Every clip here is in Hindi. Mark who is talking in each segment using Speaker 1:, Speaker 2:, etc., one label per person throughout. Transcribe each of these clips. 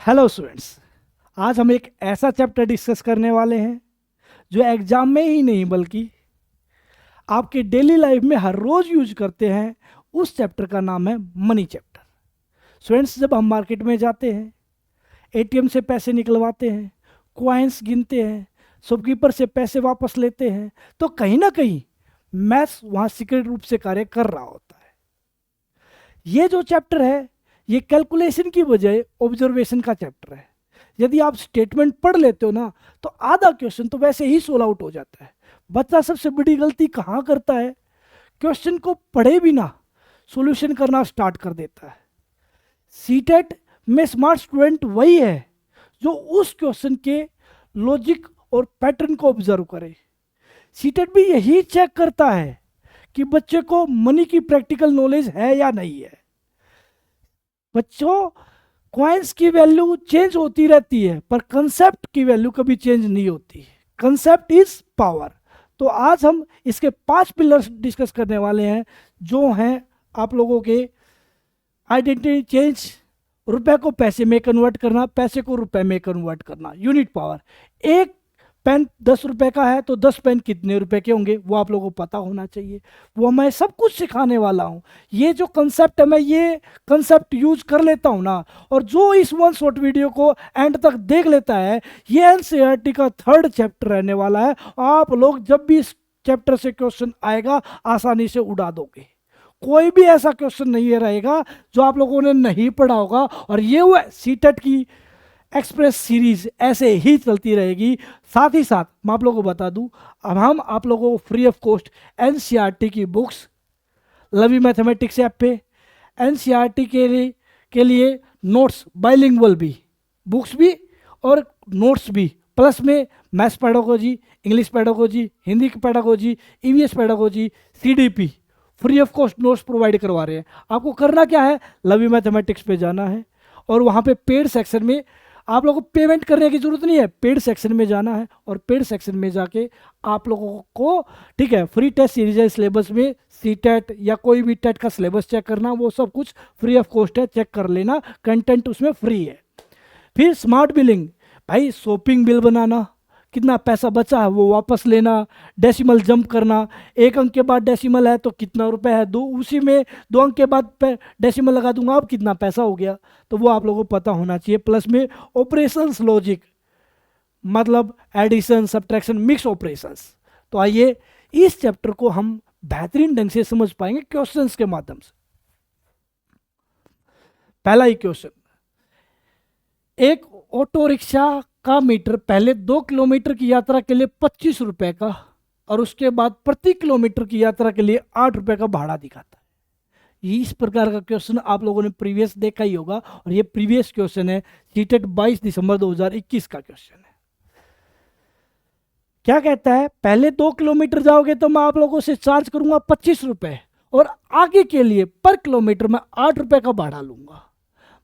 Speaker 1: हेलो स्टूडेंट्स, आज हम एक ऐसा चैप्टर डिस्कस करने वाले हैं जो एग्जाम में ही नहीं बल्कि आपके डेली लाइफ में हर रोज यूज करते हैं। उस चैप्टर का नाम है मनी चैप्टर। स्टूडेंट्स, जब हम मार्केट में जाते हैं, एटीएम से पैसे निकलवाते हैं, क्वाइंस गिनते हैं, शॉपकीपर से पैसे वापस लेते हैं, तो कहीं ना कहीं मैथ्स वहाँ सीक्रेट रूप से कार्य कर रहा होता है। ये जो चैप्टर है ये कैलकुलेशन की बजाय ऑब्जर्वेशन का चैप्टर है। यदि आप स्टेटमेंट पढ़ लेते हो ना तो आधा क्वेश्चन तो वैसे ही सोल्व आउट हो जाता है। बच्चा सबसे बड़ी गलती कहाँ करता है? क्वेश्चन को पढ़े बिना सॉल्यूशन करना स्टार्ट कर देता है। सीटेट में स्मार्ट स्टूडेंट वही है जो उस क्वेश्चन के लॉजिक और पैटर्न को ऑब्जर्व करे। सीटेट भी यही चेक करता है कि बच्चे को मनी की प्रैक्टिकल नॉलेज है या नहीं है। बच्चों, कॉइन्स की वैल्यू चेंज होती रहती है पर कंसेप्ट की वैल्यू कभी चेंज नहीं होती। Concept is power. तो आज हम इसके 5 पिलर्स डिस्कस करने वाले हैं जो हैं आप लोगों के आइडेंटिटी चेंज, रुपए को पैसे में कन्वर्ट करना, पैसे को रुपए में कन्वर्ट करना, यूनिट पावर। एक पेन 10 रुपए का है तो 10 पेन कितने रुपए के होंगे वो आप लोगों को पता होना चाहिए। वो मैं सब कुछ सिखाने वाला हूँ। ये जो कंसेप्ट है मैं ये कंसेप्ट यूज कर लेता हूँ ना, और जो इस वन शॉट वीडियो को एंड तक देख लेता है, ये एनसीईआरटी का 3rd चैप्टर रहने वाला है। आप लोग जब भी इस चैप्टर से क्वेश्चन आएगा आसानी से उड़ा दोगे। कोई भी ऐसा क्वेश्चन नहीं रहेगा जो आप लोगों ने नहीं पढ़ा होगा। और ये वो सीटेट की एक्सप्रेस सीरीज ऐसे ही चलती रहेगी। साथ ही साथ मैं आप लोगों को बता दूं, अब हम आप लोगों को फ्री ऑफ कॉस्ट एनसीईआरटी की बुक्स लवी मैथमेटिक्स ऐप पे, एनसीईआरटी के लिए नोट्स, बाइलिंगुअल भी बुक्स भी और नोट्स भी, प्लस में maths pedagogy, English pedagogy, Hindi की pedagogy, EVS pedagogy, CDP free of cost notes provide करवा रहे हैं। आपको करना क्या है, लवी मैथमेटिक्स पे जाना है और वहाँ पे पेड सेक्शन में आप लोगों को पेमेंट करने की जरूरत नहीं है। पेड सेक्शन में जाना है और पेड सेक्शन में जाके आप लोगों को, ठीक है, फ्री टेस्ट सीरीज है सिलेबस में, सीटेट या कोई भी टेट का सिलेबस चेक करना, वो सब कुछ फ्री ऑफ कॉस्ट है, चेक कर लेना, कंटेंट उसमें फ्री है। फिर स्मार्ट बिलिंग, भाई शॉपिंग बिल बनाना, कितना पैसा बचा है वो वापस लेना, डेसिमल जंप करना, 1 अंक के बाद डेसिमल है तो कितना रुपए है, दो उसी में 2 अंक के बाद डेसिमल लगा दूंगा, अब कितना पैसा हो गया, तो वो आप लोगों को पता होना चाहिए। प्लस में ऑपरेशंस लॉजिक, मतलब एडिशन, सब्ट्रैक्शन, मिक्स ऑपरेशंस। तो आइए इस चैप्टर को हम बेहतरीन ढंग से समझ पाएंगे क्वेश्चंस के माध्यम से। पहला ही क्वेश्चन, एक ऑटो रिक्शा का मीटर पहले 2 किलोमीटर की यात्रा के लिए 25 रुपए का और उसके बाद प्रति किलोमीटर की यात्रा के लिए 8 रुपए का भाड़ा दिखाता है। इस प्रकार का क्वेश्चन आप लोगों ने प्रीवियस देखा ही होगा और ये प्रीवियस क्वेश्चन है, सीटेट 22 दिसंबर 2021 का क्वेश्चन है। क्या कहता है, पहले 2 किलोमीटर जाओगे तो मैं आप लोगों से चार्ज करूंगा 25 रुपए और आगे के लिए पर किलोमीटर में 8 रुपए का भाड़ा लूंगा।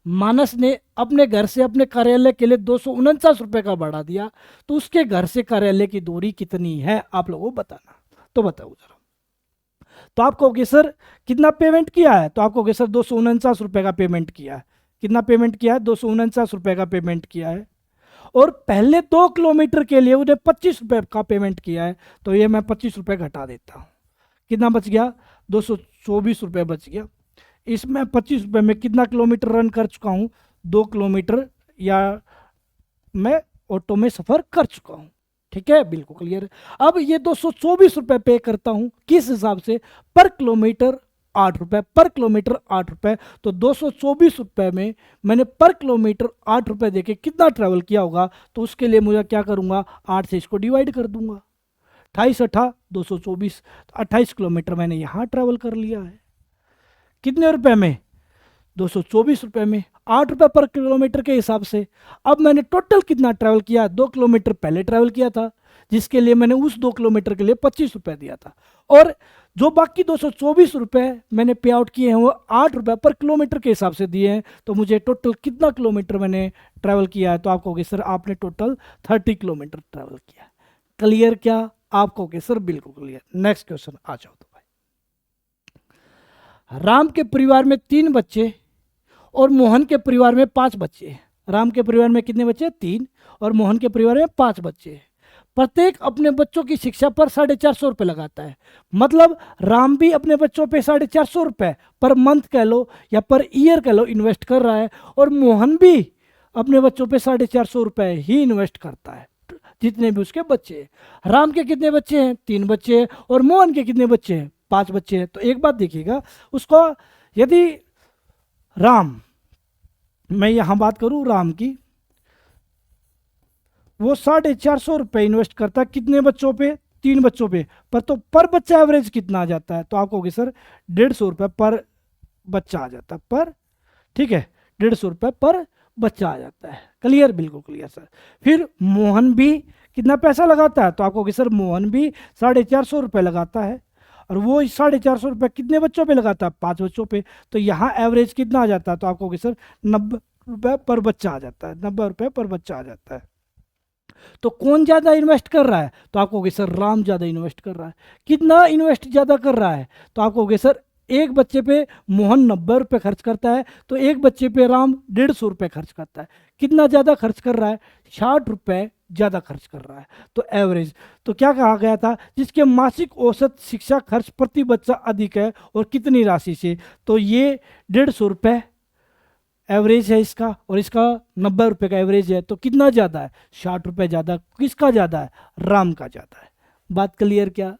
Speaker 1: मानस ने अपने घर से अपने कार्यालय के लिए 249 रुपए का भाड़ा दिया, तो उसके घर से कार्यालय की दूरी कितनी है आप लोगों को बताना। तो बताओ जरा। तो आप कहोगे सर कितना पेमेंट किया है, तो आप कहोगे सर 249 रुपए का पेमेंट किया है। कितना पेमेंट किया है, 249 रुपए का पेमेंट किया है। और पहले 2 किलोमीटर के लिए उन्हें 25 रुपए का पेमेंट किया है, तो ये मैं 25 रुपए घटा देता हूँ। कितना बच गया, 224 रुपए बच गया। इसमें 25 रुपए में कितना किलोमीटर रन कर चुका हूं, 2 किलोमीटर या मैं ऑटो में सफर कर चुका हूं। ठीक है, बिल्कुल क्लियर है। अब ये 224 रुपए पे करता हूं, किस हिसाब से, पर किलोमीटर 8 रुपए, पर किलोमीटर 8 रुपए। तो 224 रुपए में मैंने पर किलोमीटर 8 रुपए देके कितना ट्रेवल किया होगा, तो उसके लिए मुझे क्या करूंगा, 8 से इसको डिवाइड कर दूंगा। 28 8 224, 28 किलोमीटर मैंने यहां ट्रेवल कर लिया है। कितने रुपए में, 224 रुपए में, 8 रुपए पर किलोमीटर के हिसाब से। अब मैंने टोटल कितना ट्रैवल किया, 2 किलोमीटर पहले ट्रैवल किया था जिसके लिए मैंने उस 2 किलोमीटर के लिए 25 रुपए दिया था, और जो बाकी 224 रुपए मैंने पे आउट किए हैं वो 8 रुपए पर किलोमीटर के हिसाब से दिए हैं। तो मुझे टोटल कितना किलोमीटर मैंने ट्रैवल किया है, तो आप कहोगे सर आपने टोटल 30 किलोमीटर ट्रैवल किया। क्लियर क्या, आप कहोगे सर बिल्कुल क्लियर। नेक्स्ट क्वेश्चन आ जाओ। तो राम के परिवार में 3 बच्चे और मोहन के परिवार में 5 बच्चे हैं। राम के परिवार में कितने बच्चे? 3। और मोहन के परिवार में 5 बच्चे हैं। प्रत्येक अपने बच्चों की शिक्षा पर 450 रुपये लगाता है। मतलब राम भी अपने बच्चों पे 450 रुपये पर मंथ कह लो या पर ईयर कह लो इन्वेस्ट कर रहा है, और मोहन भी अपने बच्चों पे 450 रुपये ही इन्वेस्ट करता है, जितने भी उसके बच्चे हैं। राम के कितने बच्चे हैं? 3 बच्चे हैं। और मोहन के कितने बच्चे हैं? 5 बच्चे हैं। तो एक बात देखिएगा, उसको यदि राम, मैं यहां बात करूं राम की, वो 450 रुपये इन्वेस्ट करता है कितने बच्चों पे? 3 बच्चों पे। पर तो पर बच्चा एवरेज कितना आ जाता है? तो आप कहोगे सर 150 रुपये पर बच्चा आ जाता है पर, ठीक है, 150 रुपये पर बच्चा आ जाता है। क्लियर? बिल्कुल क्लियर सर। फिर मोहन भी कितना पैसा लगाता है? तो आप कहोगे सर मोहन भी 450 रुपये लगाता है, और वो 450 रुपये कितने बच्चों पे लगाता है? 5 बच्चों पे। तो यहाँ एवरेज कितना आ जाता है? तो आप कहोगे सर 90 रुपये पर बच्चा आ जाता है, 90 रुपये पर बच्चा आ जाता है। तो कौन ज़्यादा इन्वेस्ट कर रहा है? तो आप कहोगे सर राम ज़्यादा इन्वेस्ट कर रहा है। कितना इन्वेस्ट ज़्यादा कर रहा है? तो आप कहोगे सर एक बच्चे पे मोहन 90 रुपये खर्च करता है, तो एक बच्चे पे राम 150 रुपये खर्च करता है। कितना ज़्यादा खर्च कर रहा है? 60 रुपये ज़्यादा खर्च कर रहा है। तो एवरेज, तो क्या कहा गया था? जिसके मासिक औसत शिक्षा खर्च प्रति बच्चा अधिक है, और कितनी राशि से? तो ये 150 रुपये एवरेज है इसका, और इसका 90 रुपये का एवरेज है। तो कितना ज़्यादा है? 60 रुपये ज़्यादा। किसका ज़्यादा है? राम का ज़्यादा है। बात क्लियर? क्या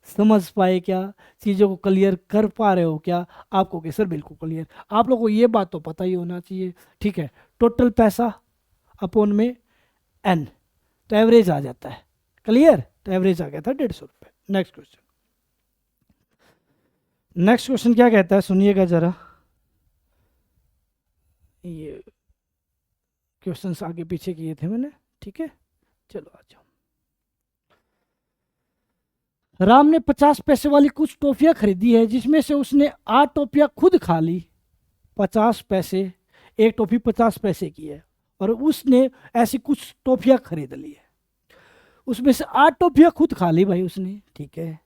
Speaker 1: समझ पाए? क्या चीज़ों को क्लियर कर पा रहे हो? क्या आपको? के सर बिल्कुल क्लियर। आप लोगों को ये बात तो पता ही होना चाहिए, ठीक है। टोटल पैसा अपॉन में एन, तो एवरेज आ जाता है। क्लियर? तो एवरेज आ गया था 150 रुपये। नेक्स्ट क्वेश्चन, नेक्स्ट क्वेश्चन क्या कहता है सुनिएगा जरा। ये क्वेश्चंस आगे पीछे किए थे मैंने, ठीक है। चलो आ जाओ। राम ने 50 पैसे वाली कुछ टॉफियां खरीदी है, जिसमें से उसने 8 टॉफियां खुद खा ली। 50 पैसे, एक टॉफी 50 पैसे की है, और उसने ऐसी कुछ टॉफियां खरीद ली है, उसमें से 8 टॉफियां खुद खा ली भाई उसने, ठीक है।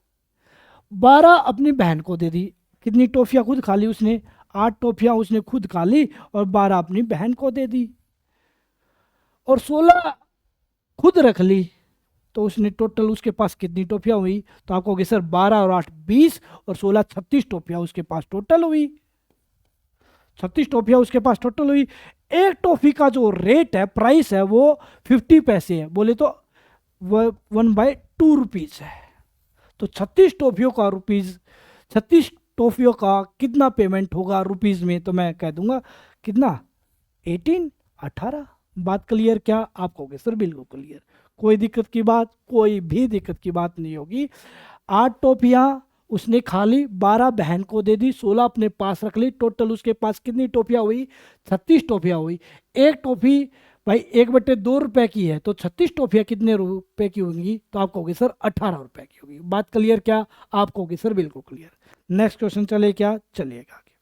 Speaker 1: 12 अपनी बहन को दे दी। कितनी टॉफियां खुद खा ली उसने? 8 टॉफियां उसने खुद खा ली, और 12 अपनी बहन को दे दी, और 16 खुद रख ली। तो उसने टोटल, उसके पास कितनी टॉफियां हुई? तो आप कहोगे सर 12 और 8 20, और 16 36 टॉफियां उसके पास टोटल हुई। 36 टॉफियां उसके पास टोटल हुई। एक टॉफी का जो रेट है, प्राइस है, वो 50 पैसे है, बोले तो 1/2 रुपीज है। तो 36 टॉफियों का रुपीज, 36 टॉफियों का कितना पेमेंट होगा रुपीज में? तो मैं कह दूंगा कितना? 18। बात क्लियर? क्या आप कहोगे सर बिल्कुल क्लियर, कोई दिक्कत की बात, कोई भी दिक्कत की बात नहीं होगी। 8 टॉफियां उसने खा ली, 12 बहन को दे दी, 16 अपने पास रख ली। टोटल उसके पास कितनी टॉफियां हुई? 36 टॉफियां हुई। एक टॉफी भाई 1/2 रुपए की है, तो 36 टॉफियां कितने रुपए की होंगी? तो आप कहोगे सर 18 रुपए की होगी। बात क्लियर? क्या आप कहोगे सर बिल्कुल क्लियर। नेक्स्ट क्वेश्चन चले? क्या चलिएगा आगे।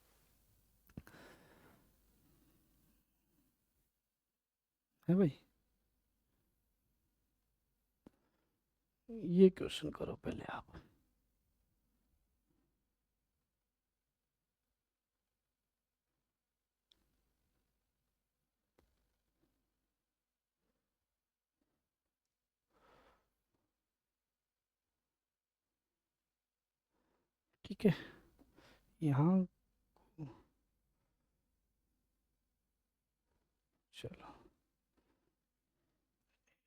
Speaker 1: है भाई, ये क्वेश्चन करो पहले आप। ठीक है, यहाँ चलो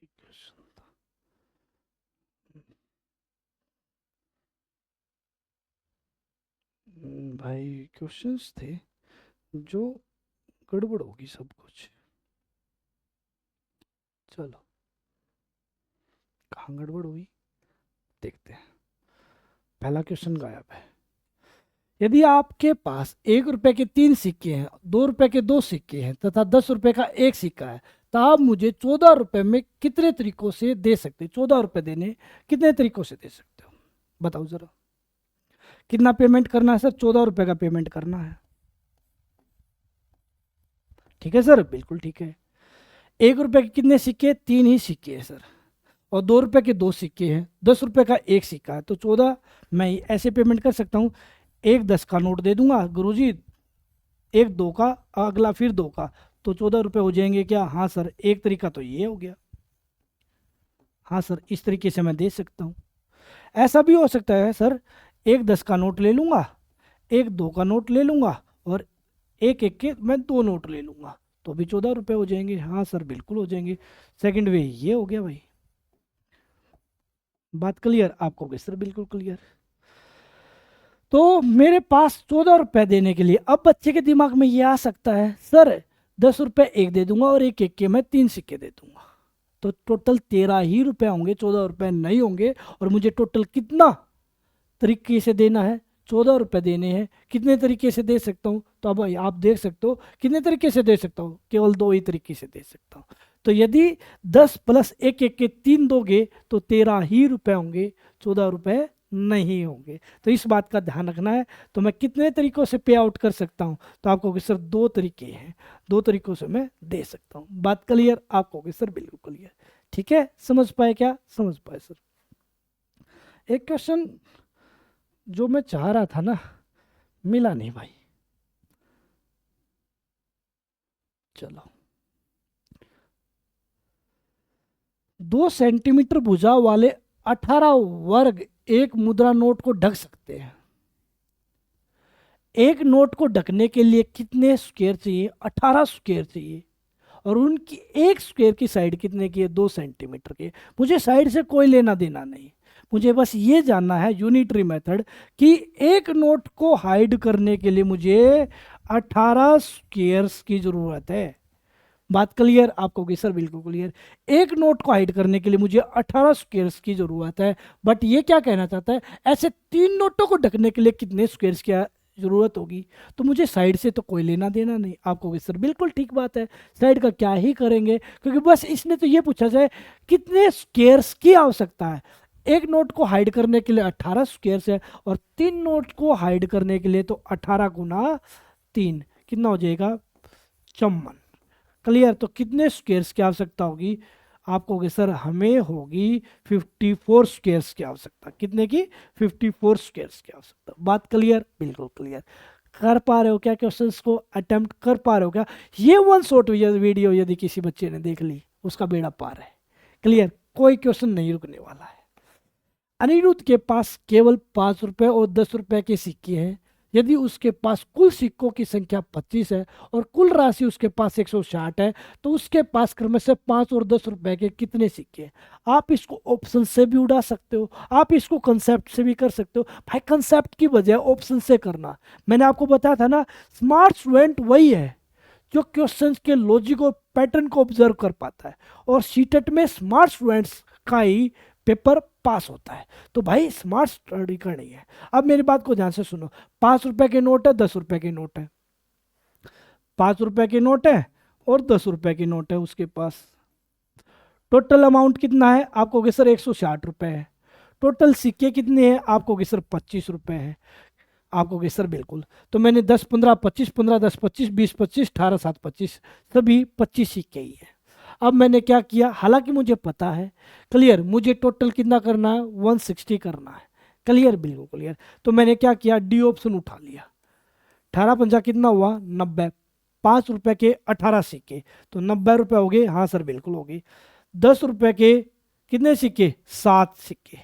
Speaker 1: क्वेश्चन था, भाई क्वेश्चंस थे जो गड़बड़ होगी सब कुछ। चलो कहाँ गड़बड़ हुई देखते हैं। पहला क्वेश्चन गायब है। यदि आपके पास 1 रुपए के 3 सिक्के हैं, 2 रुपए के 2 सिक्के हैं तथा 10 रुपए का एक सिक्का है, तो आप मुझे 14 रुपए में कितने तरीकों से दे सकते हैं? 14 रुपए देने कितने तरीकों से दे सकते हो? बताओ जरा। कितना पेमेंट करना है सर? 14 रुपए का पेमेंट करना है, ठीक है सर, बिल्कुल ठीक है। 1 रुपए के कितने सिक्के? 3 ही सिक्के हैं सर, और 2 रुपए के 2 सिक्के हैं, 10 रुपए का एक सिक्का है, तो 14। मैं ऐसे पेमेंट कर सकता हूँ, एक 10 का नोट दे दूंगा गुरुजी, एक 2 का, अगला फिर 2 का, तो 14 रुपये हो जाएंगे क्या? हाँ सर, एक तरीका तो ये हो गया। हाँ सर, इस तरीके से मैं दे सकता हूँ। ऐसा भी हो सकता है सर, एक 10 का नोट ले लूँगा, एक 2 का नोट ले लूँगा, और एक एक के मैं 2 नोट ले लूँगा, तो भी 14 रुपये हो जाएंगे। हाँ सर, बिल्कुल हो जाएंगे। सेकंड वे ये हो गया भाई। बात क्लियर आपको? कि सर बिल्कुल क्लियर। तो मेरे पास 14 रुपये देने के लिए, अब बच्चे के दिमाग में ये आ सकता है सर 10 रुपये एक दे दूंगा और एक एक के मैं 3 सिक्के दे दूंगा, तो टोटल 13 ही रुपये होंगे, 14 रुपये नहीं होंगे। और मुझे टोटल कितना तरीके से देना है? 14 रुपये देने हैं। कितने तरीके से दे सकता हूँ? तो अब आप देख सकते हो कितने तरीके से दे सकता हूँ, केवल 2 ही तरीके से दे सकता हूँ। तो यदि 10 प्लस एक एक के 3 दोगे तो 13 ही रुपये होंगे, 14 रुपये नहीं होंगे। तो इस बात का ध्यान रखना है। तो मैं कितने तरीकों से पे आउट कर सकता हूँ? तो आपको कि सर 2 तरीके हैं, 2 तरीकों से मैं दे सकता हूँ। बात क्लियर आपको? कि सर बिल्कुल क्लियर। ठीक है, समझ पाए क्या? समझ पाए सर। एक क्वेश्चन जो मैं चाह रहा था ना, मिला नहीं भाई। चलो, 2 सेंटीमीटर भुजा वाले 18 वर्ग एक मुद्रा नोट को ढक सकते हैं। एक नोट को ढकने के लिए कितने स्क्वायर चाहिए? 18 स्क्वायर चाहिए। और उनकी एक स्क्वायर की साइड कितने की है? 2 सेंटीमीटर की। मुझे साइड से कोई लेना देना नहीं, मुझे बस ये जानना है यूनिटरी मेथड कि एक नोट को हाइड करने के लिए मुझे 18 स्क्वायर्स की जरूरत है। बात क्लियर आपको? कि सर बिल्कुल क्लियर। एक नोट को हाइड करने के लिए मुझे 18 स्क्वायर्स की जरूरत है। बट ये क्या कहना चाहता है, ऐसे 3 नोटों को ढकने के लिए कितने स्क्वायर्स की जरूरत होगी? तो मुझे साइड से तो कोई लेना देना नहीं। आपको कि सर बिल्कुल ठीक बात है, साइड का क्या ही करेंगे, क्योंकि बस इसने तो ये पूछा जाए कितने स्क्वायर्स की आवश्यकता है। एक नोट को हाइड करने के लिए 18 स्क्वायर्स है, और 3 नोट को हाइड करने के लिए तो 18 गुना 3 कितना हो जाएगा? 54। क्लियर? तो कितने स्क्वायर्स की आवश्यकता होगी? आपको होगी सर हमें होगी 54 स्क्वायर्स की आवश्यकता। कितने की? 54 स्क्वायर्स की आवश्यकता। बात क्लियर? बिल्कुल क्लियर। कर पा रहे हो क्या क्वेश्चंस को? अटेम्प्ट कर पा रहे हो क्या? ये वन शॉट वीडियो यदि किसी बच्चे ने देख ली, उसका बेड़ा पार है। क्लियर? कोई क्वेश्चन नहीं रुकने वाला है। अनिरुद्ध के पास केवल 5 रुपए और 10 रुपए के सिक्के हैं। यदि उसके पास कुल सिक्कों की संख्या 25 है और कुल राशि उसके पास 160 है, तो उसके पास क्रमशः 5 और 10 रुपए के कितने सिक्के हैं? आप इसको ऑप्शन से भी उड़ा सकते हो, आप इसको कंसेप्ट से भी कर सकते हो। भाई कंसेप्ट की बजाय ऑप्शन से करना। मैंने आपको बताया था ना, स्मार्ट स्टूडेंट वही है जो क्वेश्चन के लॉजिक और पैटर्न को ऑब्जर्व कर पाता है, और सीटेट में स्मार्ट स्टूडेंट्स का ही पेपर पास होता है। तो भाई स्मार्ट स्टडी करनी है। अब मेरी बात को ध्यान से सुनो। 5 रुपए के नोट है, 10 रुपए के नोट है, 5 रुपए के नोट है और 10 रुपए के नोट है उसके पास। टोटल अमाउंट कितना है? आपको कि सर 160 रुपए है। टोटल सिक्के कितने हैं? आपको कि सर 25 रुपए है। आपको कि सर बिल्कुल। तो मैंने 10 15 25 15 10 25 20 25 18 7 25 सभी 25 सिक्के ही है। अब मैंने क्या किया, हालांकि मुझे पता है, क्लियर, मुझे टोटल कितना करना है? 160 करना है। क्लियर? बिल्कुल क्लियर। तो मैंने क्या किया, डी ऑप्शन उठा लिया। 18 पंजा कितना हुआ? 90। 5 रुपए के 18 सिक्के, तो 90 रुपए हो गए। हाँ सर बिल्कुल हो गए। 10 रुपए के कितने सिक्के? 7 सिक्के,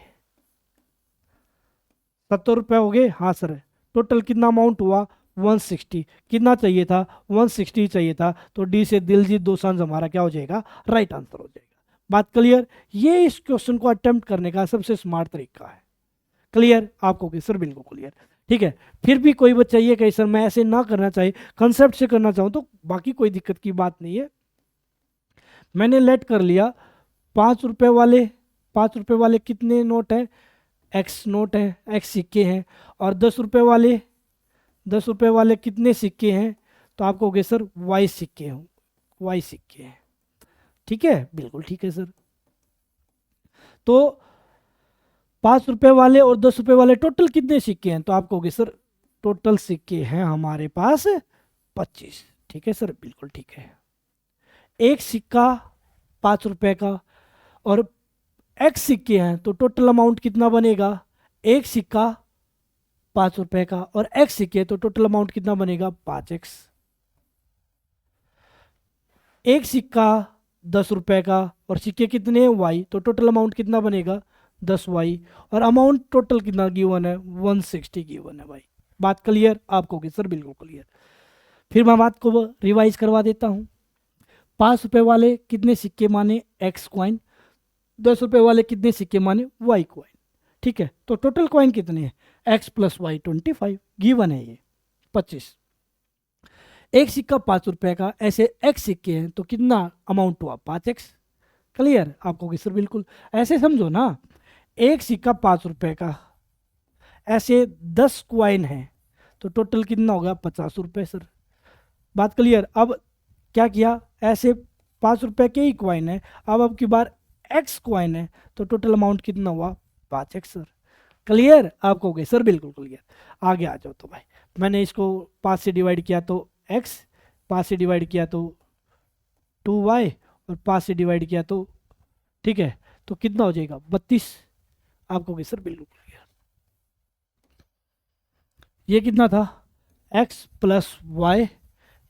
Speaker 1: 70 रुपए हो गए। हाँ सर। टोटल कितना अमाउंट हुआ? 160। कितना चाहिए था? 160 चाहिए था। तो डी से दिलजीत दोसांझ हमारा क्या हो जाएगा? राइट आंसर हो जाएगा। बात क्लियर? ये इस क्वेश्चन को अटेम्प्ट करने का सबसे स्मार्ट तरीका है। क्लियर आपको? कि सर बिल्कुल क्लियर। ठीक है। फिर भी कोई बच्चा ये कहे सर मैं ऐसे ना करना चाहिए, कंसेप्ट से करना चाहूँ, तो बाकी कोई दिक्कत की बात नहीं है। मैंने लेट कर लिया। 5 रुपए वाले, 5 रुपए वाले कितने नोट हैं? एक्स नोट है, एक्स सिक्के हैं। और 10 रुपए वाले, 10 रुपए वाले कितने सिक्के हैं? तो आपको कहोगे सर वाई सिक्के हैं, वाई सिक्के हैं। ठीक है? बिल्कुल ठीक है सर। तो 5 रुपए वाले और 10 रुपए वाले टोटल कितने सिक्के हैं? तो आप कहोगे सर टोटल सिक्के हैं हमारे पास 25। ठीक है सर, बिल्कुल ठीक है। एक सिक्का 5 रुपए का और एक्स सिक्के हैं, तो टोटल अमाउंट कितना बनेगा? एक सिक्का 5 रुपए का, और एक्स सिक्के, तो टोटल अमाउंट कितना बनेगा? 5x। एक सिक्का 10 रुपए का और सिक्के कितने हैं वाई, तो टोटल अमाउंट कितना बनेगा 10 वाई, और अमाउंट टोटल कितना गिवन है 160 गिवन है भाई। बात क्लियर आपको कि सर बिल्कुल क्लियर। फिर मैं बात को रिवाइज करवा देता हूँ। 5 रुपए वाले कितने सिक्के माने एक्स क्वाइन, 10 रुपए वाले कितने सिक्के माने वाई क्वाइन। ठीक है, तो टोटल क्वाइन कितने हैं एक्स प्लस वाई 25 गिवन है ये 25। एक सिक्का 5 रुपए का, ऐसे एक्स सिक्के हैं तो कितना अमाउंट हुआ 5x। क्लियर आपको कि सर बिल्कुल। ऐसे समझो ना, एक सिक्का 5 रुपए का, ऐसे 10 क्वाइन है तो टोटल कितना होगा 50 रुपए सर। बात क्लियर। अब क्या किया, ऐसे 5 रुपए के ही क्वाइन है, अब की बार एक्स क्वाइन है तो टोटल अमाउंट कितना हुआ 5x सर। क्लियर आपको गए सर बिल्कुल क्लियर। आगे आ जाओ। तो भाई मैंने इसको 5 से डिवाइड किया तो x, 5 से डिवाइड किया तो 2y, और 5 से डिवाइड किया तो ठीक है, तो कितना हो जाएगा 32। आपको गए सर बिल्कुल क्लियर। ये कितना था x plus Y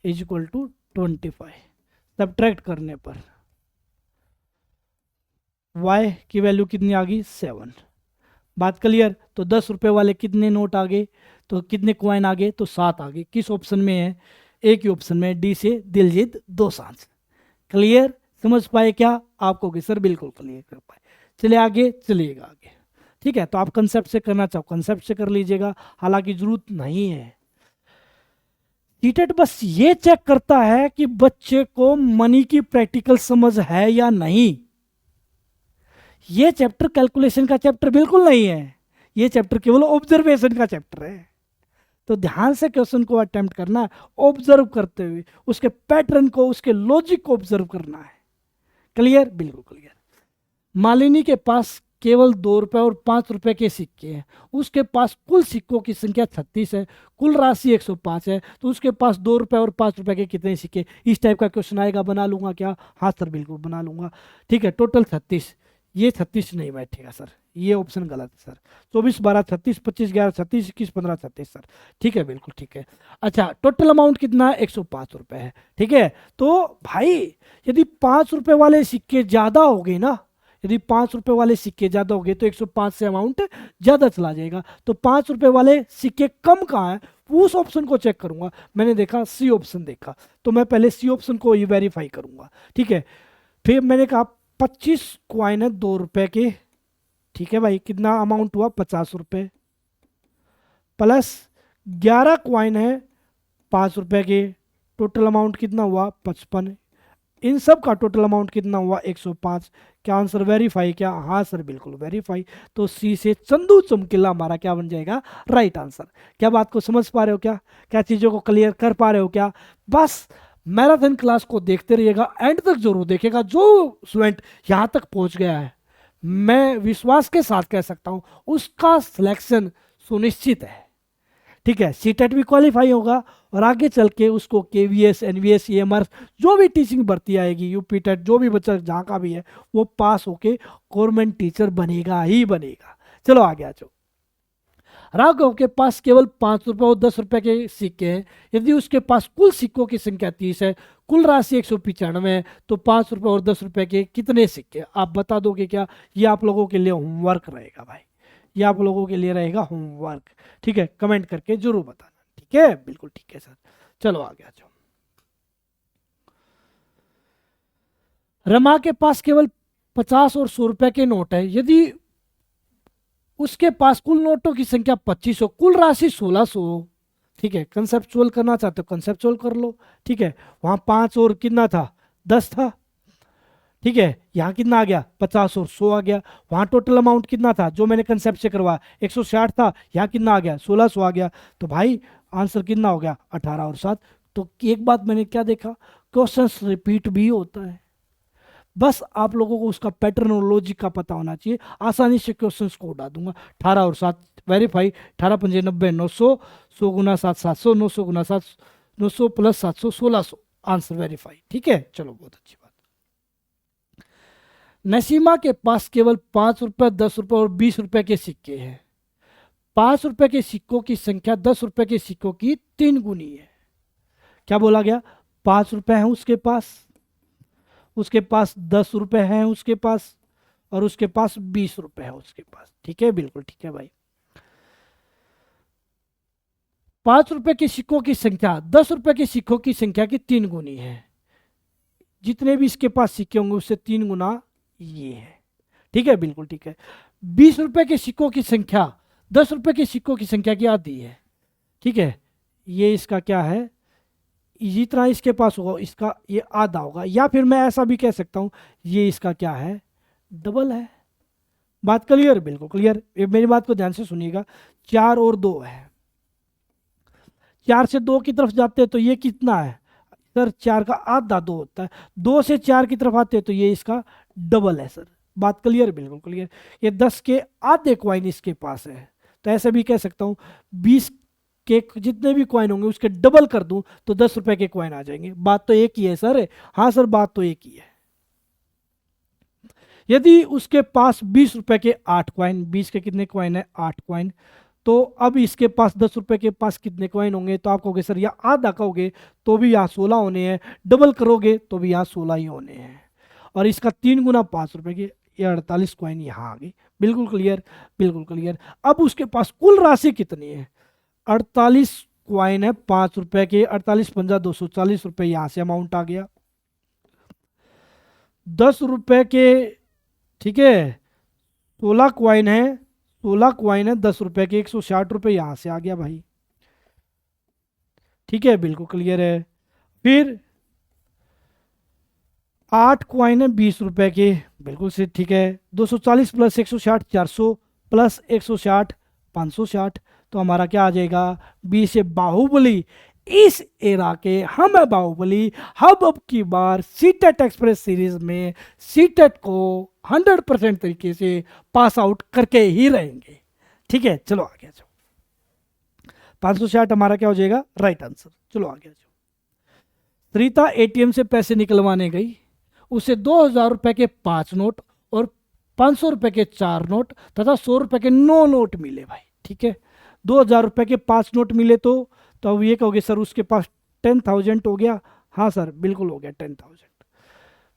Speaker 1: is equal to 25। Subtract करने पर y की वैल्यू कितनी आ गई 7। बात क्लियर। तो 10 रुपए वाले कितने नोट आ गए, तो कितने क्वाइन आ गए, तो 7 आ गए। किस ऑप्शन में है, एक ही ऑप्शन में, डी से दिलजीत दोसांझ। क्लियर समझ पाए क्या आपको कि सर बिल्कुल क्लियर कर पाए। चलिए आगे चलिएगा आगे। ठीक है, तो आप कंसेप्ट से करना चाहो कंसेप्ट से कर लीजिएगा, हालांकि जरूरत नहीं है। सीटेट बस ये चेक करता है कि बच्चे को मनी की प्रैक्टिकल समझ है या नहीं। ये चैप्टर कैलकुलेशन का चैप्टर बिल्कुल नहीं है, ये चैप्टर केवल ऑब्जर्वेशन का चैप्टर है। तो ध्यान से क्वेश्चन को अटेम्प्ट करना है, ऑब्जर्व करते हुए उसके पैटर्न को, उसके लॉजिक को ऑब्जर्व करना है। क्लियर बिल्कुल क्लियर। मालिनी के पास केवल 2 रुपए और 5 रुपए के सिक्के हैं, उसके पास कुल सिक्कों की संख्या 36 है, कुल राशि 105 है, तो उसके पास 2 रुपए और 5 रुपए के कितने सिक्के। इस टाइप का क्वेश्चन आएगा, बना लूंगा क्या, हाँ सर बिल्कुल बना लूंगा। ठीक है, टोटल 36, ये 36 नहीं बैठेगा सर, ये ऑप्शन गलत है सर। 24 12 36, 25 11 36, 21 15 36 सर। ठीक है बिल्कुल ठीक है। अच्छा, टोटल अमाउंट कितना है 105 रुपए है। ठीक है, तो भाई यदि 5 रुपए वाले सिक्के ज्यादा हो गए ना, यदि 5 रुपए वाले सिक्के ज्यादा हो गए तो 105 से अमाउंट ज्यादा चला जाएगा। तो 5 रुपए वाले सिक्के कम कहाँ है, उस ऑप्शन को चेक करूंगा। मैंने देखा सी ऑप्शन देखा, तो मैं पहले सी ऑप्शन को ही वेरीफाई करूंगा। ठीक है, फिर मैंने कहा 25 क्वाइन है 2 रुपए के। ठीक है भाई, कितना अमाउंट हुआ 50 रुपए, प्लस 11 क्वाइन है 5 रुपए के, टोटल अमाउंट कितना हुआ 55। इन सब का टोटल अमाउंट कितना हुआ 105। क्या आंसर वेरीफाई क्या, हाँ सर बिल्कुल वेरीफाई। तो सी से चंदू चमकीला हमारा क्या बन जाएगा राइट आंसर। क्या बात को समझ पा रहे हो, क्या क्या चीज़ों को क्लियर कर पा रहे हो क्या। बस मैराथन क्लास को देखते रहिएगा, एंड तक जरूर देखेगा। जो स्टूडेंट यहाँ तक पहुँच गया है, मैं विश्वास के साथ कह सकता हूँ उसका सिलेक्शन सुनिश्चित है। ठीक है, सीटेट भी क्वालिफाई होगा और आगे चल के उसको केवीएस एनवीएस ईएमआर जो भी टीचिंग भर्ती आएगी, यूपी टेट जो भी बच्चा जहाँ का भी है, वो पास होके गवर्नमेंट टीचर बनेगा ही बनेगा। चलो आगे आ जाओ। राघव के पास केवल 5 रुपए और 10 रुपए के सिक्के हैं, यदि उसके पास कुल सिक्कों की संख्या 30 है, कुल राशि 195 है, तो 5 रुपए और 10 रुपए के कितने सिक्के आप बता दोगे क्या। ये आप लोगों के लिए होमवर्क रहेगा भाई, ये आप लोगों के लिए रहेगा होमवर्क। ठीक है, कमेंट करके जरूर बताना। ठीक है बिल्कुल ठीक है सर। चलो आगे आ जाओ। रमा के पास केवल 50 और 100 रुपए के नोट है, यदि उसके पास कुल नोटों की संख्या 25 हो, कुल राशि 1600 हो। ठीक है, कंसेप्चुअल करना चाहते हो कंसेप्चुअल कर लो। ठीक है, वहां 5 और कितना था 10 था। ठीक है, यहाँ कितना आ गया 50 और 100 आ गया। वहाँ टोटल अमाउंट कितना था जो मैंने कंसेप्ट से करवाया 160 था, यहाँ कितना आ गया 1600 आ गया। तो भाई आंसर कितना हो गया 18 और 7। तो एक बात मैंने क्या देखा, क्वेश्चंस रिपीट भी होता है, बस आप लोगों को उसका पैटर्न और लॉजिक का पता होना चाहिए। आसानी से क्वेश्चंस को उड़ा दूंगा। 18 और 7 वेरीफाई, 18 पंजे 90, 900, 100 गुना 7 700, 900 गुना 7 900 प्लस 700 1600, आंसर वेरीफाई। ठीक है, चलो बहुत अच्छी बात। नसीमा के पास केवल 5 रुपए 10 रुपए और 20 रुपए के सिक्के हैं। 5 रुपए के सिक्कों की संख्या 10 रुपए के सिक्कों की 3 गुनी है। क्या बोला गया, 5 रुपए हैं उसके पास, उसके पास 10 रुपए हैं उसके पास, और उसके पास 20 रुपए है उसके पास। ठीक है, बिल्कुल ठीक है भाई। 5 रुपए के सिक्कों की संख्या 10 रुपए के सिक्कों की संख्या की 3 गुनी है। जितने भी इसके पास सिक्के होंगे उससे 3 गुना ये है। ठीक है, बिल्कुल ठीक है। 20 रुपए के सिक्कों की संख्या 10 रुपए के सिक्कों की संख्या की आधी है। ठीक है, ये इसका क्या है, जितना इसके पास होगा इसका ये आधा होगा, या फिर मैं ऐसा भी कह सकता हूं ये इसका क्या है, डबल है। बात क्लियर, बिल्कुल क्लियर। ये मेरी बात को ध्यान से सुनिएगा। 4 और 2 है, 4 से 2 की तरफ जाते हैं तो ये कितना है सर, 4 का आधा 2 होता है। 2 से 4 की तरफ आते हैं तो ये इसका डबल है सर। बात क्लियर, बिल्कुल क्लियर। ये 10 के आधे कॉइन इसके पास है, तो ऐसे भी कह सकता हूँ 20 के जितने भी कॉइन होंगे उसके डबल कर दूं तो 10 रुपए के कॉइन आ जाएंगे। बात तो एक ही है सर। हाँ सर, बात तो एक ही है। यदि उसके पास 20 रुपए के 8 कॉइन, 20 के कितने कॉइन है, 8 कॉइन, तो अब इसके पास 10 रुपए के पास कितने कॉइन होंगे, तो आप कहोगे सर या आधा कहोगे तो भी यहाँ 16 होने हैं, डबल करोगे तो भी यहाँ 16 ही होने हैं। और इसका 3 गुना 5 रुपए के, ये 48 कॉइन यहाँ आ गई। बिल्कुल क्लियर, बिल्कुल क्लियर। अब उसके पास कुल राशि कितनी है, 48 कॉइन है 5 रुपए के, 48 पंजा 240 रुपए, यहाँ से अमाउंट आ गया। 10 रुपए के, ठीक है, 16 कॉइन है, 16 कॉइन है 10 रुपए के, 160 रुपए यहाँ से आ गया भाई। ठीक है, बिल्कुल क्लियर है। फिर 8 कॉइन है 20 रुपए के, बिल्कुल से ठीक है। 240 प्लस 160 400 प्लस 160 560, तो हमारा क्या आ जाएगा, 20 से बाहुबली। इस एरा के हम है बाहुबली। हम अब की बार सीटेट एक्सप्रेस सीरीज में सीटेट को 100% तरीके से पास आउट करके ही रहेंगे। ठीक है, चलो आगे जाओ। 560 हमारा क्या हो जाएगा, राइट आंसर। चलो आगे जाओ। रीता एटीएम से पैसे निकलवाने गई, उसे 2000 रुपए के 5 नोट और 500 रुपए के 4 नोट तथा 100 रुपए के 9 नोट मिले भाई। ठीक है, 2000 रुपए के 5 नोट मिले तो अब ये कहोगे सर उसके पास 10,000 हो गया। हाँ सर, बिल्कुल हो गया 10,000।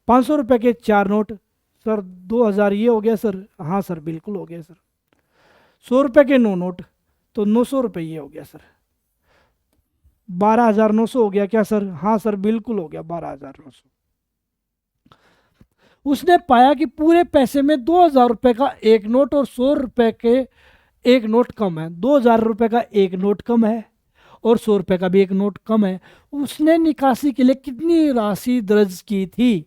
Speaker 1: 500 रुपए के 4 नोट सर, 2000 ये हो गया सर। हाँ सर, बिल्कुल हो गया सर। 100 रुपए के 9 नोट तो 900 रुपए ये हो गया सर। 12,900 हो गया क्या सर? हाँ सर, बिल्कुल हो गया 12,900। उसने पाया कि पूरे पैसे में 2000 रुपए का एक नोट और 100 रुपए के एक नोट कम है। 2000 रुपए का एक नोट कम है और 100 रुपए का भी एक नोट कम है। उसने निकासी के लिए कितनी राशि दर्ज की थी?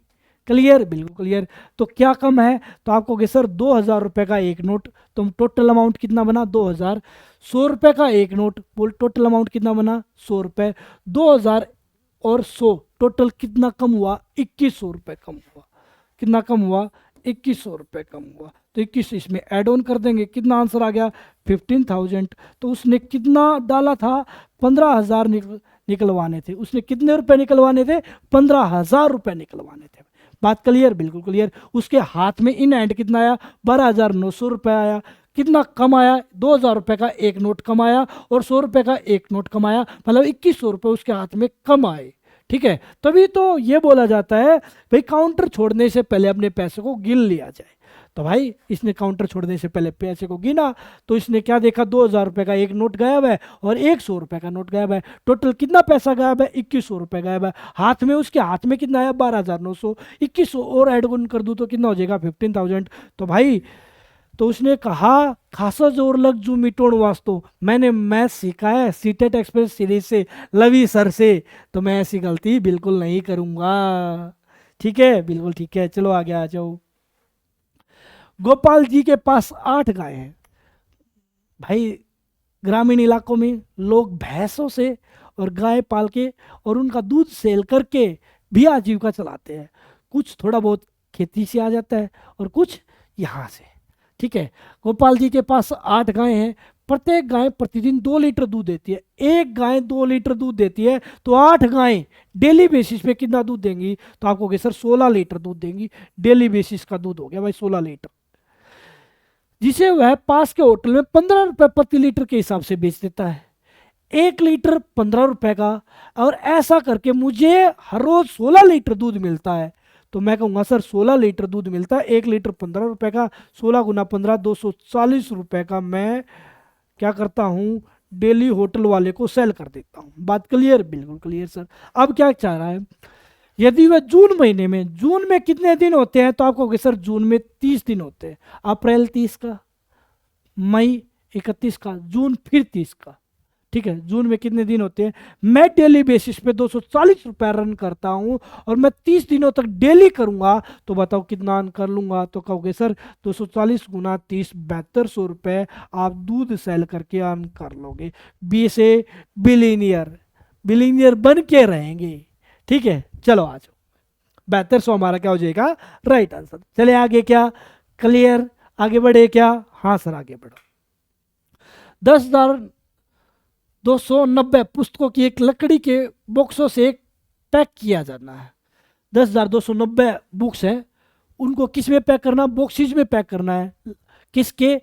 Speaker 1: क्लियर, बिल्कुल क्लियर। तो क्या कम है? तो आपको कहोगे सर 2000 रुपए का एक नोट, तो टोटल अमाउंट कितना बना 2000। 100 रुपए का एक नोट, बोल टोटल अमाउंट कितना बना 100 रुपए। 2000 और 100 टोटल कितना कम हुआ? 2100 रुपए कम हुआ। कितना कम हुआ? 2100 रुपए कम हुआ। तो 21 इसमें ऐड ऑन कर देंगे, कितना आंसर आ गया 15,000। तो उसने कितना डाला था? 15,000 निकलवाने थे। उसने कितने रुपए निकलवाने थे? 15,000 रुपए निकलवाने थे। बात क्लियर, बिल्कुल क्लियर। उसके हाथ में इन हैंड कितना आया? 12,900 रुपए आया। कितना कम आया? 2000 रुपए का एक नोट कम आया और 100 रुपए का एक नोट कम आया, मतलब 2100 रुपए उसके हाथ में कम आए। ठीक है, तभी तो ये बोला जाता है भाई काउंटर छोड़ने से पहले अपने पैसे को गिन लिया जाए। तो भाई इसने काउंटर छोड़ने से पहले पैसे को गिना, तो इसने क्या देखा 2000 रुपए का एक नोट गायब है और 100 रुपए का नोट गायब है। टोटल कितना पैसा गायब है? 2100 रुपए गायब है। हाथ में उसके हाथ में कितना आया? 12,900। 2100 और ऐड ऑन कर दूं तो कितना हो जाएगा? 15,000। तो भाई तो उसने कहा खासा जोर लग जू मिटोड़ वास्तव, मैंने मैथ सीखा है सीटेट एक्सप्रेस सीरीज से, लवी सर से, तो मैं ऐसी गलती बिल्कुल नहीं करूंगा। ठीक है, बिल्कुल ठीक है। चलो आगे आ जाओ। गोपाल जी के पास 8 गाय हैं। भाई ग्रामीण इलाकों में लोग भैंसों से और गाय पाल के और उनका दूध सेल करके भी आजीविका चलाते हैं। कुछ थोड़ा बहुत खेती से आ जाता है और कुछ यहाँ से। ठीक है, गोपाल जी के पास 8 गायें हैं। प्रत्येक गाय प्रतिदिन 2 लीटर दूध देती है। एक गाय 2 लीटर दूध देती है तो 8 गायें डेली बेसिस पे कितना दूध देंगी? तो आपको कहोगे सर 16 लीटर दूध देंगी। डेली बेसिस का दूध हो गया भाई 16 लीटर, जिसे वह पास के होटल में 15 रुपए प्रति लीटर के हिसाब से बेच देता है। 1 लीटर 15 रुपए का, और ऐसा करके मुझे हर रोज 16 लीटर दूध मिलता है। तो मैं कहूँगा सर 16 लीटर दूध मिलता है, 1 लीटर 15 रुपये का, 16 गुना 15 240 रुपये का मैं क्या करता हूँ, डेली होटल वाले को सेल कर देता हूँ। बात क्लियर? बिल्कुल क्लियर सर। अब क्या चाह रहा है, यदि वह जून महीने में, जून में कितने दिन होते हैं, तो आप कहोगे सर जून में 30 दिन होते हैं, अप्रैल 30 का, मई 31 का, जून फिर 30 का, ठीक है, जून में कितने दिन होते हैं, मैं डेली बेसिस पे 240 रुपये रन करता हूं और मैं 30 दिनों तक डेली करूंगा, तो बताओ कितना अर्न कर लूंगा, तो कहोगे सर 240 गुना 30 7200 रुपये आप दूध सेल करके अर्न कर लोगे, बी से बिलीनियर, बिलीनियर बन के रहेंगे। ठीक है, चलो आ जाओ, 7200 हमारा क्या हो जाएगा, राइट आंसर। चले आगे, क्या क्लियर, आगे बढ़े क्या, हाँ सर आगे बढ़ो। 10,290 पुस्तकों की एक लकड़ी के बॉक्सों से एक पैक किया जाना है। 10,290 बुक्स है, उनको किस में पैक करना, बॉक्सेज में पैक करना है, किसके,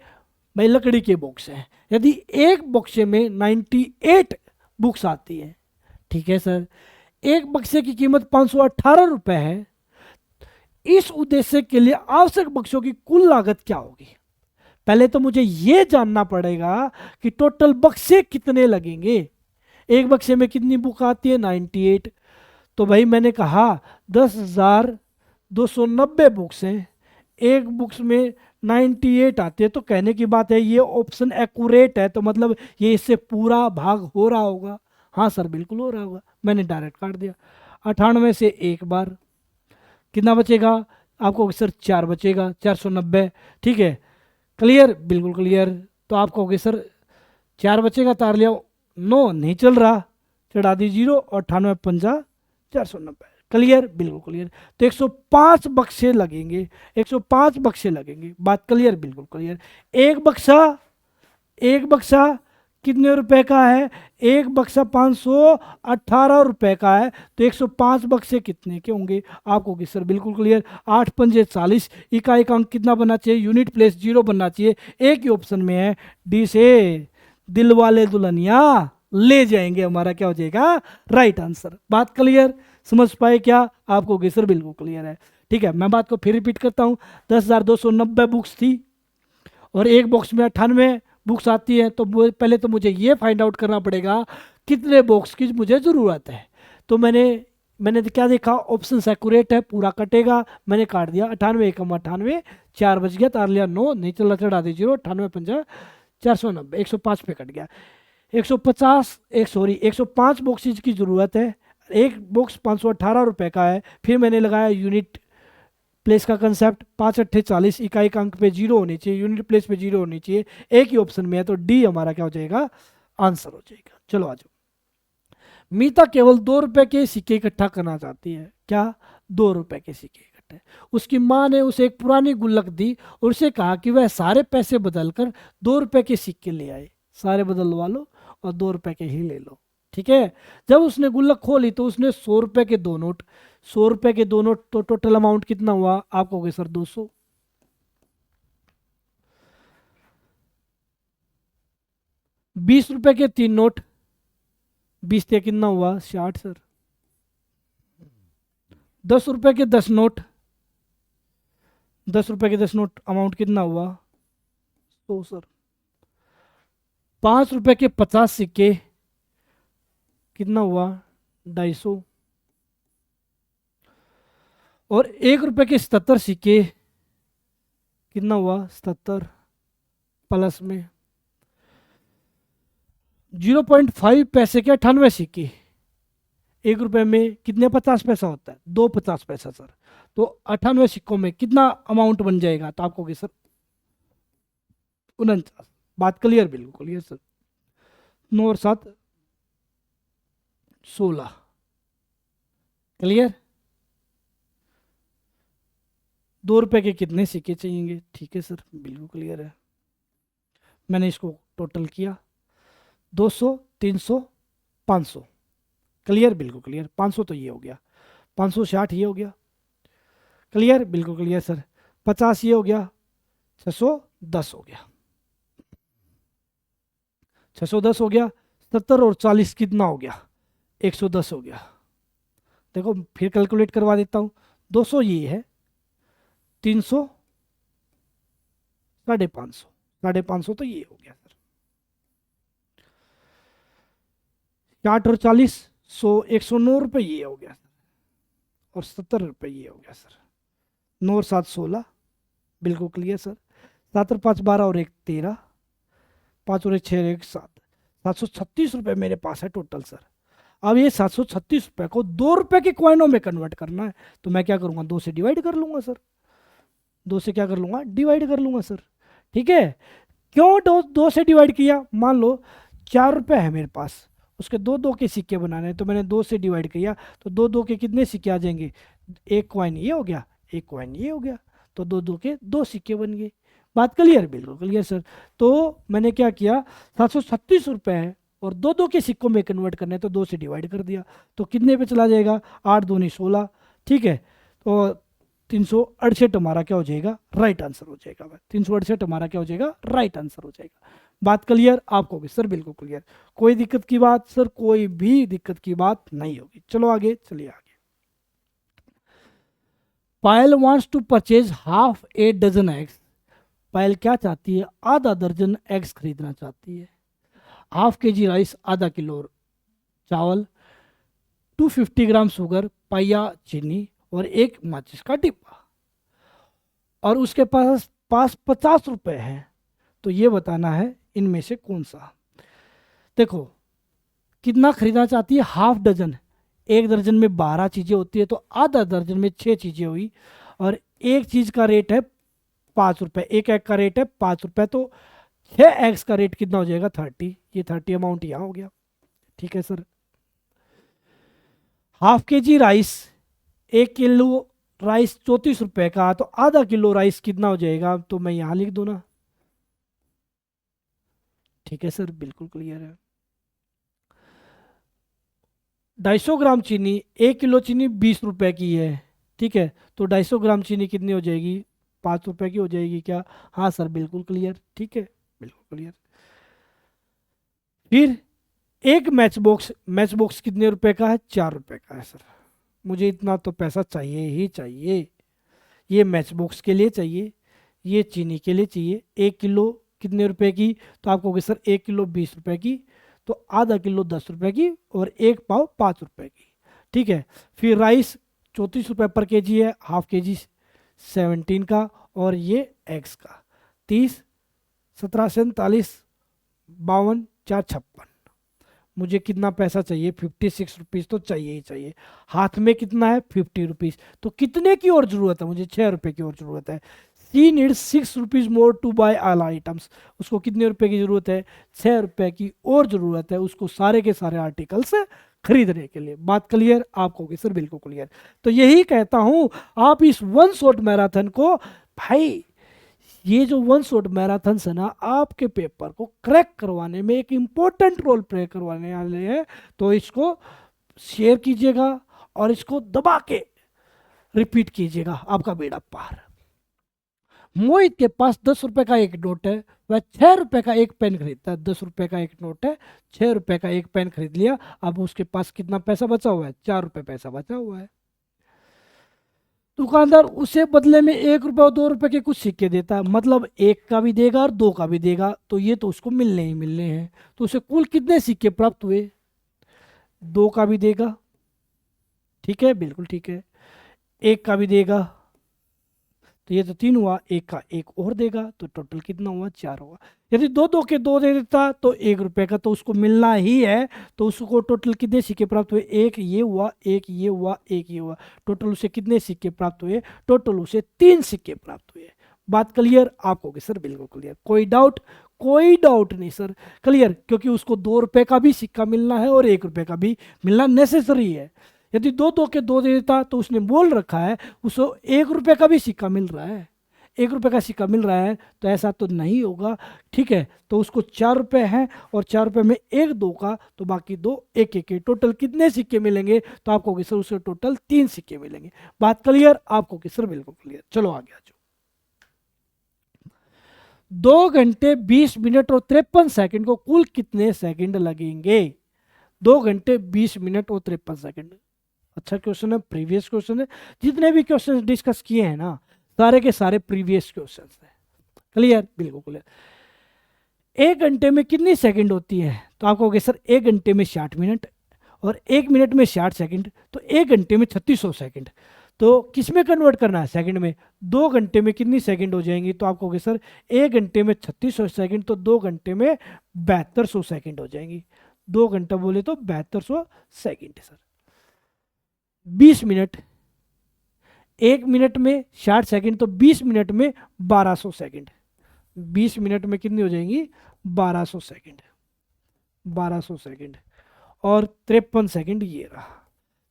Speaker 1: भाई लकड़ी के बॉक्स है। यदि एक बक्से में 98 बुक्स आती है, ठीक है सर, एक बक्से की कीमत 518 रुपये है, इस उद्देश्य के लिए आवश्यक बक्सों की कुल लागत क्या होगी। पहले तो मुझे यह जानना पड़ेगा कि टोटल बक्से कितने लगेंगे, एक बक्से में कितनी बुक आती है, 98, तो भाई मैंने कहा 10,290 बुक्स हैं, एक बुक्स में 98 आती है, तो कहने की बात है ये ऑप्शन एक्यूरेट है, तो मतलब ये इससे पूरा भाग हो रहा होगा। हाँ सर बिल्कुल हो रहा होगा, मैंने डायरेक्ट काट दिया। 98 से एक बार कितना बचेगा आपको, सर 4 बचेगा, 490, ठीक है, क्लियर, बिल्कुल क्लियर। तो आप कहोगे सर 4 बचेगा, तार लिया, 9 नहीं चल रहा, चढ़ा दी 0, और 98 पंजा 490, क्लियर, बिल्कुल क्लियर। तो 105 बक्से लगेंगे, 105 बक्से लगेंगे, बात क्लियर, बिल्कुल क्लियर। एक बक्सा कितने रुपए का है, एक बक्सा 518 रुपए का है, तो 105 बक्से कितने के होंगे, आपको कि सर बिल्कुल क्लियर, 8 पंजे 40, इकाई का अंक कितना बनना चाहिए, यूनिट प्लेस 0 बनना चाहिए, एक ही ऑप्शन में है डी से दिल वाले दुल्हनिया ले जाएंगे, हमारा क्या हो जाएगा, राइट आंसर। बात क्लियर, समझ पाए क्या, आपको कि सर बिल्कुल क्लियर है। ठीक है, मैं बात को फिर रिपीट करता हूँ, 10,290 बुक्स थी और एक बॉक्स में 98 बुक्स आती है, तो पहले तो मुझे ये फाइंड आउट करना पड़ेगा कितने बॉक्स की मुझे ज़रूरत है। तो मैंने क्या देखा, ऑप्शन एक्यूरेट है, पूरा कटेगा, मैंने काट दिया, 98 एकम 98, 4 बच गया, तार लिया 9 नहीं चल रहा, चढ़ा दी 0, 98 पंजा 490, 105 पे कट गया। 105 बॉक्सेज की ज़रूरत है, एक बॉक्स 518 रुपये का है, फिर मैंने लगाया यूनिट प्लेस का कंसेप्ट, 5 अट्ठे 40, इकाई का अंक पे 0 होनी चाहिए, यूनिट प्लेस पे 0 होनी चाहिए, एक ही ऑप्शन में है, तो डी हमारा क्या हो जाएगा, आंसर हो जाएगा। चलो आ जाओ। मीता केवल 2 रुपए के सिक्के इकट्ठा करना चाहती है, क्या, 2 रुपए के सिक्के इकट्ठे। उसकी माँ ने उसे एक पुरानी गुल्लक दी और उसे कहा कि वह सारे पैसे बदलकर 2 रुपए के सिक्के ले आए, सारे बदलवा लो और 2 रुपए के ही ले लो, ठीक है। जब उसने गुल्लक खोली तो उसने 100 रुपए के 2 नोट, 100 रुपए के 2 नोट, तो टोटल अमाउंट कितना हुआ, आप कहोगे सर 200। 20 रुपए के 3 नोट, 20 से कितना हुआ, 60 सर। 10 रुपए के 10 नोट, 10 रुपए के 10 नोट अमाउंट कितना हुआ, 100 सर। 5 रुपए के 50 सिक्के कितना हुआ, 250। और 1 रुपए के 77 सिक्के कितना हुआ, 77 प्लस में 0.5 पैसे के 98 सिक्के, 1 रुपए में कितने 50 पैसा होता है, 2 50 पैसा सर, तो 98 सिक्कों में कितना अमाउंट बन जाएगा, तो आपको सर 49। बात क्लियर, बिल्कुल क्लियर सर। 9 और 7 16, क्लियर। 2 रुपए के कितने सिक्के चाहिए, ठीक है सर, बिल्कुल क्लियर है। मैंने इसको टोटल किया, 200 300 500, क्लियर, बिल्कुल क्लियर। 500 तो ये हो गया, 560 ये हो गया, क्लियर, बिल्कुल क्लियर सर। 50 ये हो गया, 610 हो गया, 610 हो गया। 70 और 40 कितना हो गया, 110 हो गया। देखो फिर कैलकुलेट करवा देता हूँ, 200 ये है, 300, 550, 550 तो ये हो गया सर। 8 और 40, 109 रुपये ये हो गया सर, और 70 रुपये ये हो गया सर। 9 और 7 16, बिल्कुल क्लियर सर। 7 और 5 12 और 1 13, 5 और 1 6 और 1 7, 736 रुपये मेरे पास है टोटल सर। अब ये 736 रुपये को 2 रुपये के कॉइनों में कन्वर्ट करना है, तो मैं क्या करूँगा, 2 से डिवाइड कर लूँगा सर। 2 से क्या कर लूँगा, डिवाइड कर लूँगा सर। ठीक है, क्यों 2 से डिवाइड किया, मान लो 4 रुपये है मेरे पास, उसके 2 के सिक्के बनाने हैं, तो मैंने 2 से डिवाइड किया, तो 2 के कितने सिक्के आ जाएंगे, एक कॉइन ये हो गया, एक कॉइन ये हो गया, तो 2 के 2 सिक्के बन गए। बात क्लियर, बिल्कुल क्लियर सर। तो मैंने क्या किया, 736 रुपये है और 2 के सिक्कों में कन्वर्ट करने हैं, तो 2 से डिवाइड कर दिया, तो कितने पे चला जाएगा, 8 दूनी 16। ठीक है, तो 368 हमारा क्या हो जाएगा, राइट आंसर हो जाएगा। 368 हमारा क्या हो जाएगा, राइट आंसर हो जाएगा। बात क्लियर आपको होगी सर, बिल्कुल क्लियर, कोई दिक्कत की बात सर, कोई भी दिक्कत की बात नहीं होगी। चलो आगे, चलिए आगे। Payal wants to purchase half a dozen eggs. Payal क्या चाहती है, आधा दर्जन एग्स खरीदना चाहती है। हाफ के जी राइस, आधा किलो चावल, 250 ग्राम शुगर, पाइया चीनी और एक माचिस का डिब्बा, और उसके पास 50 रुपए हैं। तो ये बताना है इनमें से कौन सा। देखो कितना खरीदना चाहती है, हाफ डजन, एक दर्जन में 12 चीज़ें होती है, तो आधा दर्जन में 6 चीज़ें हुई, और एक चीज़ का रेट है 5 रुपये, एक एग का रेट है 5 रुपये, तो 6 एग्स का रेट कितना हो जाएगा, 30। ये 30 अमाउंट यहाँ हो गया। ठीक है सर। हाफ के जी राइस, 1 किलो राइस 34 रुपये का, तो आधा किलो राइस कितना हो जाएगा, तो मैं यहाँ लिख दूँ ना। ठीक है सर, बिल्कुल क्लियर है। 250 ग्राम चीनी, 1 किलो चीनी 20 रुपए की है। ठीक है, तो 250 ग्राम चीनी कितनी हो जाएगी, 5 रुपए की हो जाएगी क्या, हाँ सर बिल्कुल क्लियर। ठीक है, बिल्कुल क्लियर। फिर एक मैच बॉक्स, मैच बॉक्स कितने रुपए का है, 4 रुपए का है सर। मुझे इतना तो पैसा चाहिए ही चाहिए, ये मैच बॉक्स के लिए चाहिए, ये चीनी के लिए चाहिए। 1 किलो कितने रुपए की, तो आप कहोगे सर 1 किलो 20 रुपए की, तो आधा किलो 10 रुपए की, और एक पाव 5 रुपए की। ठीक है, फिर राइस 34 रुपये पर के जी है, हाफ के जी 17 का, और ये एग्स का 30, 17 47, 52 4 56। मुझे कितना पैसा चाहिए, 56 रुपीज़ तो चाहिए ही चाहिए। हाथ में कितना है, 50 रुपीज़, तो कितने की और ज़रूरत है, मुझे 6 रुपये की और ज़रूरत है। C needs 6 rupees more to buy all items. उसको कितने रुपए की ज़रूरत है, 6 रुपये की और ज़रूरत है उसको सारे के सारे आर्टिकल्स खरीदने के लिए। बात क्लियर आपको होगी सर, बिल्कुल क्लियर। तो यही कहता हूँ, आप इस वन शॉट मैराथन को, भाई ये जो वन शॉट मैराथन है ना, आपके पेपर को क्रैक करवाने में एक इम्पोर्टेंट रोल प्ले करवाने वाले हैं। तो इसको शेयर कीजिएगा और इसको दबा के रिपीट कीजिएगा, आपका बेड़ा पार। मोहित के पास 10 रुपए का एक नोट है, वह 6 रुपए का एक पेन खरीदता है। 10 रुपए का एक नोट है, 6 रुपए का एक पेन खरीद लिया। अब उसके पास कितना पैसा बचा हुआ है, 4 रुपए पैसा बचा हुआ है। दुकानदार उसे बदले में 1 रुपए और 2 रुपए के कुछ सिक्के देता है, मतलब 1 का भी देगा और 2 का भी देगा, तो ये तो उसको मिलने ही मिलने हैं। तो उसे कुल कितने सिक्के प्राप्त हुए, 2 का भी देगा, ठीक है बिल्कुल ठीक है, 1 का भी देगा, तो ये तो 3 हुआ, 1 का 1 और देगा, तो टोटल कितना हुआ, 4 हुआ। यदि 2 के 2 दे देता तो 1 रुपए का तो उसको मिलना ही है, तो उसको टोटल कितने सिक्के प्राप्त हुए, 1 ये हुआ, 1 ये हुआ, 1 ये हुआ, टोटल उसे कितने सिक्के प्राप्त हुए, टोटल उसे 3 सिक्के प्राप्त हुए। बात क्लियर आपको होगी सर, बिल्कुल क्लियर, कोई डाउट, कोई डाउट नहीं सर, क्लियर, क्योंकि उसको 2 रुपए का भी सिक्का मिलना है और 1 रुपए का भी मिलना नेसेसरी है। यदि 2 के 2 दे देता तो उसने बोल रखा है उसको 1 रुपए का भी सिक्का मिल रहा है, 1 रुपए का सिक्का मिल रहा है, तो ऐसा तो नहीं होगा। ठीक है, तो उसको 4 रुपए हैं, और 4 रुपए में 1 2 का, तो बाकी 2 1 1 के, टोटल कितने सिक्के मिलेंगे, तो आपको कि सर उससे टोटल 3 सिक्के मिलेंगे। बात क्लियर आपको कि सर, बिल्कुल क्लियर। चलो आगे आ जाओ। 2 घंटे 20 मिनट और 53 सेकंड को कुल कितने सेकंड लगेंगे, 2 घंटे 20 मिनट और 53 सेकंड, अच्छा क्वेश्चन है, प्रीवियस क्वेश्चन है। जितने भी क्वेश्चन डिस्कस किए हैं ना, सारे के सारे प्रीवियस क्वेश्चन है। क्लियर, बिल्कुल क्लियर। 1 घंटे में कितनी सेकंड होती है? तो आप कहोगे सर 1 घंटे में 60 मिनट और 1 मिनट में 60 सेकंड, तो 1 घंटे में 3600 सेकंड। तो किस में कन्वर्ट करना है? सेकंड में। 2 घंटे में कितनी सेकंड हो जाएंगी? तो आप कहोगे सर 1 घंटे में 3600 सेकंड, तो 2 घंटे में 7200 सेकंड हो जाएंगी। 2 घंटा बोले तो 7200 सेकंड सर। 20 मिनट, 1 मिनट में 60 सेकंड, तो 20 मिनट में 1200 सेकंड। 20 मिनट में कितनी हो जाएंगी? 1200 सेकंड। 1200 सेकंड और 53 सेकंड ये रहा।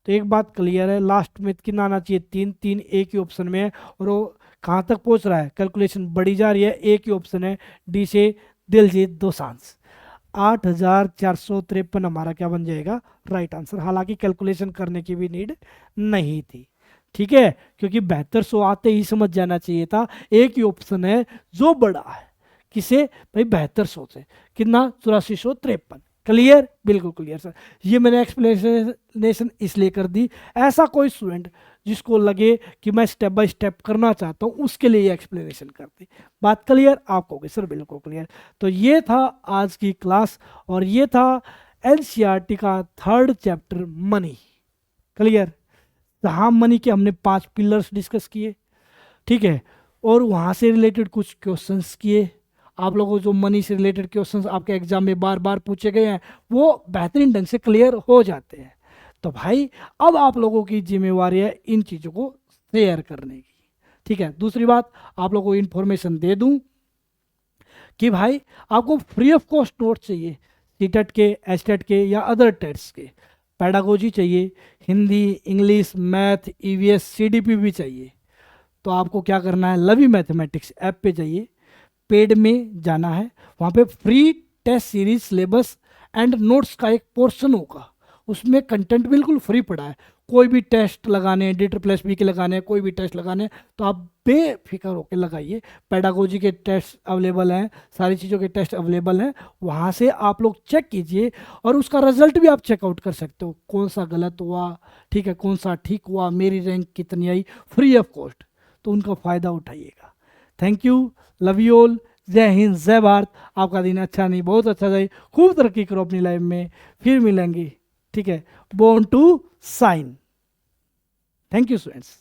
Speaker 1: तो एक बात क्लियर है, लास्ट में कितना आना चाहिए? 3 3 एक ही ऑप्शन में है, और वो कहाँ तक पहुंच रहा है? कैलकुलेशन बढ़ी जा रही है, एक ही ऑप्शन है, डी से दिलजीत दोसांझ। 8453 हमारा क्या बन जाएगा? Right answer. हालांकि कैलकुलेशन करने की भी नीड नहीं थी, ठीक है, क्योंकि 7200 आते ही समझ जाना चाहिए था, एक ही ऑप्शन है जो बड़ा है। किसे भाई? 7200 से। कितना? 8453। क्लियर, बिल्कुल क्लियर सर। ये मैंने एक्सप्लेनेशन इसलिए कर दी, ऐसा कोई स्टूडेंट जिसको लगे कि मैं स्टेप बाय स्टेप करना चाहता हूँ, उसके लिए ये एक्सप्लेनेशन कर दी। बात क्लियर? आप कहोगे सर बिल्कुल क्लियर। तो ये था आज की क्लास, और ये था एनसीईआरटी का 3rd चैप्टर मनी। क्लियर? जहाँ मनी के हमने 5 पिलर्स डिस्कस किए, ठीक है, और वहाँ से रिलेटेड कुछ क्वेश्चंस किए। आप लोगों को जो मनी से रिलेटेड क्वेश्चंस आपके एग्जाम में बार बार पूछे गए हैं, वो बेहतरीन ढंग से क्लियर हो जाते हैं। तो भाई अब आप लोगों की जिम्मेवारी है इन चीज़ों को शेयर करने की, ठीक है। दूसरी बात, आप लोगों को इन्फॉर्मेशन दे दूं कि भाई आपको फ्री ऑफ कॉस्ट नोट चाहिए, सीटेट के, एचटेट के या अदर टेट्स के। पैडागोजी चाहिए, Hindi, English, math, EVS, CDP भी चाहिए। तो आपको क्या करना है? लवी मैथमेटिक्स ऐप पे जाइए, पेड में जाना है, वहाँ पे free test series syllabus and notes का एक पोर्शन होगा, उसमें कंटेंट बिल्कुल फ्री पड़ा है। कोई भी टेस्ट लगाने हैं, DTTP के लगाने हैं, कोई भी टेस्ट लगाने हैं, तो आप बेफिक्र होकर लगाइए। पैडागोजी के टेस्ट अवेलेबल हैं, सारी चीज़ों के टेस्ट अवेलेबल हैं, वहाँ से आप लोग चेक कीजिए, और उसका रिजल्ट भी आप चेकआउट कर सकते हो, कौन सा गलत हुआ, ठीक है, कौन सा ठीक हुआ, मेरी रैंक कितनी आई, फ्री ऑफ कॉस्ट। तो उनका फ़ायदा उठाइएगा। Thank you, love you all, जय हिंद, जय भारत। आपका दिन अच्छा नहीं बहुत अच्छा जाए, खूब तरक्की करो अपनी लाइफ में, फिर मिलेंगे, ठीक है। Born to shine. Thank you students.